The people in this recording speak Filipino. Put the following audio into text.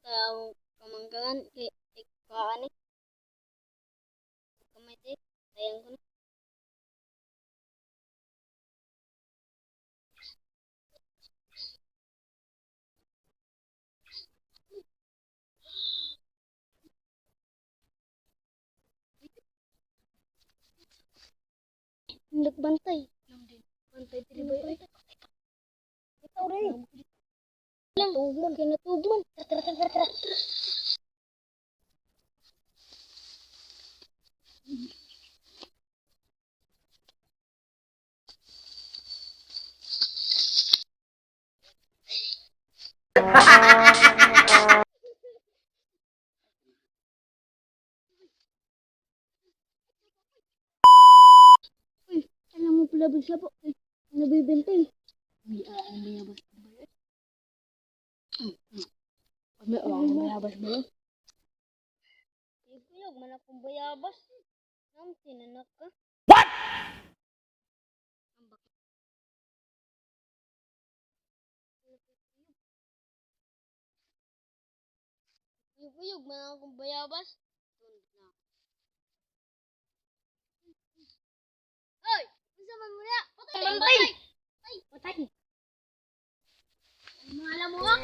kamanggangan kay kaan eh. Kamay tayo. Sayang ko na. Nagbantay. Bantay dili ba yun? Ikaw rin. Lang. Tugman. Kinatugman. Tara. Uy, alam mo pala bisa po. Nabibintay. Uy, ang mayabas ba yun? Ang mayabas ba yun? Ipuyog man akong bayabas. Nang tinanak ka. What? Ipuyog man akong bayabas. Oy! Unsa man mo na? Patay! Patay! Patay! Ano alam mo ha?